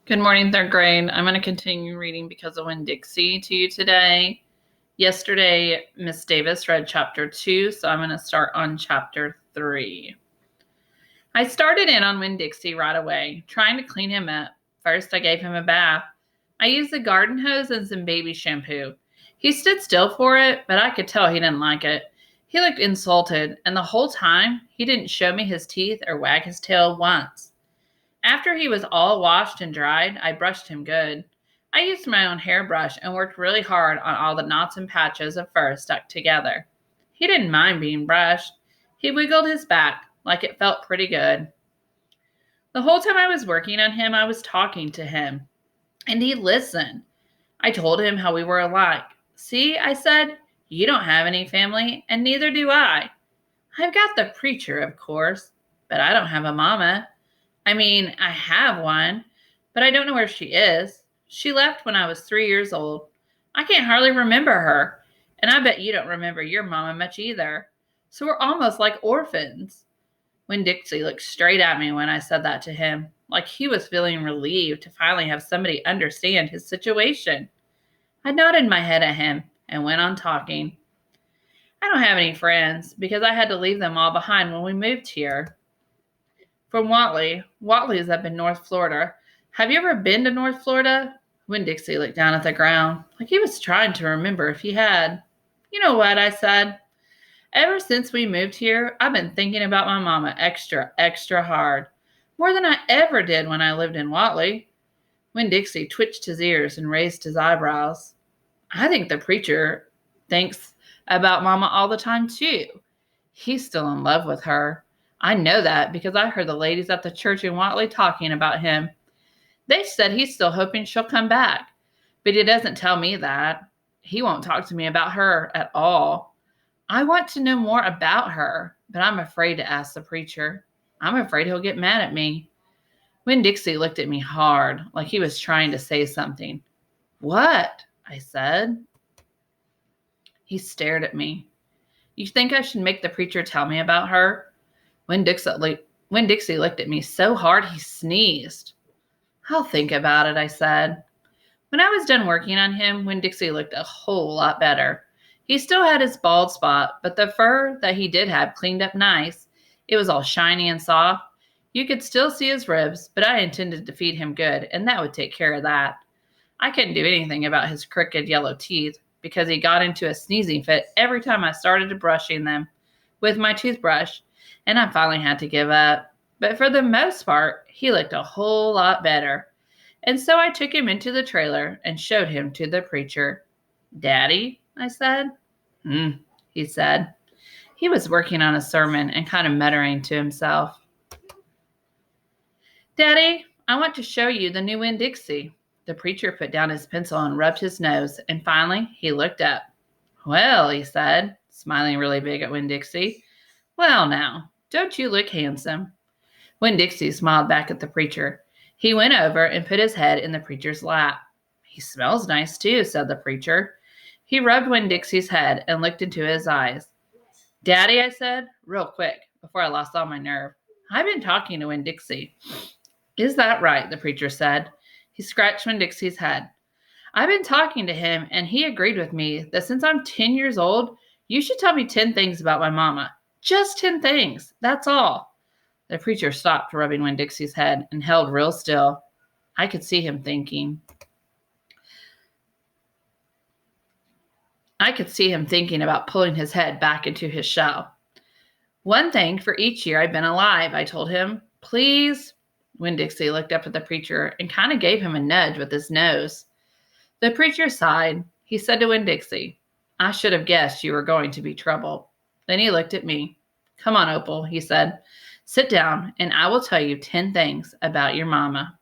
Good morning, third grade. I'm going to continue reading Because of Winn-Dixie to you today. Yesterday, Miss Davis read chapter 2, so I'm going to start on chapter 3. I started in on Winn-Dixie right away, trying to clean him up. First, I gave him a bath. I used the garden hose and some baby shampoo. He stood still for it, but I could tell he didn't like it. He looked insulted, and the whole time, he didn't show me his teeth or wag his tail once. After he was all washed and dried, I brushed him good. I used my own hairbrush and worked really hard on all the knots and patches of fur stuck together. He didn't mind being brushed. He wiggled his back like it felt pretty good. The whole time I was working on him, I was talking to him, and he listened. I told him how we were alike. See, I said, you don't have any family, and neither do I. I've got the preacher, of course, but I don't have a mama. I have one, but I don't know where she is. She left when I was 3 years old. I can't hardly remember her, and I bet you don't remember your mama much either. So we're almost like orphans. Winn-Dixie looked straight at me when I said that to him, like he was feeling relieved to finally have somebody understand his situation. I nodded my head at him and went on talking. I don't have any friends because I had to leave them all behind when we moved here. From Watley. Watley is up in North Florida. Have you ever been to North Florida? Winn-Dixie looked down at the ground, like he was trying to remember if he had. You know what, I said. Ever since we moved here, I've been thinking about my mama extra, extra hard. More than I ever did when I lived in Watley. Winn-Dixie twitched his ears and raised his eyebrows. I think the preacher thinks about Mama all the time, too. He's still in love with her. I know that because I heard the ladies at the church in Watley talking about him. They said he's still hoping she'll come back, but he doesn't tell me that. He won't talk to me about her at all. I want to know more about her, but I'm afraid to ask the preacher. I'm afraid he'll get mad at me. Winn-Dixie looked at me hard, like he was trying to say something. What? I said. He stared at me. You think I should make the preacher tell me about her? Winn-Dixie looked at me so hard he sneezed. I'll think about it, I said. When I was done working on him, Winn-Dixie looked a whole lot better. He still had his bald spot, but the fur that he did have cleaned up nice. It was all shiny and soft. You could still see his ribs, but I intended to feed him good, and that would take care of that. I couldn't do anything about his crooked yellow teeth because he got into a sneezing fit every time I started brushing them with my toothbrush, and I finally had to give up. But for the most part, he looked a whole lot better. And so I took him into the trailer and showed him to the preacher. Daddy, I said. He said. He was working on a sermon and kind of muttering to himself. Daddy, I want to show you the new Winn-Dixie. The preacher put down his pencil and rubbed his nose, and finally he looked up. Well, he said, smiling really big at Winn-Dixie. Well now, don't you look handsome? Winn-Dixie smiled back at the preacher. He went over and put his head in the preacher's lap. He smells nice too, said the preacher. He rubbed Winn-Dixie's head and looked into his eyes. Daddy, I said, real quick, before I lost all my nerve. I've been talking to Winn-Dixie. Is that right? The preacher said. He scratched Winn-Dixie's head. I've been talking to him, and he agreed with me that since I'm 10 years old, you should tell me 10 things about my mama. Just 10 things. That's all. The preacher stopped rubbing Winn-Dixie's head and held real still. I could see him thinking. About pulling his head back into his shell. One thing for each year I've been alive, I told him. Please? Winn-Dixie looked up at the preacher and kind of gave him a nudge with his nose. The preacher sighed. He said to Winn-Dixie, I should have guessed you were going to be trouble. Then he looked at me. Come on, Opal, he said. Sit down, and I will tell you 10 things about your mama.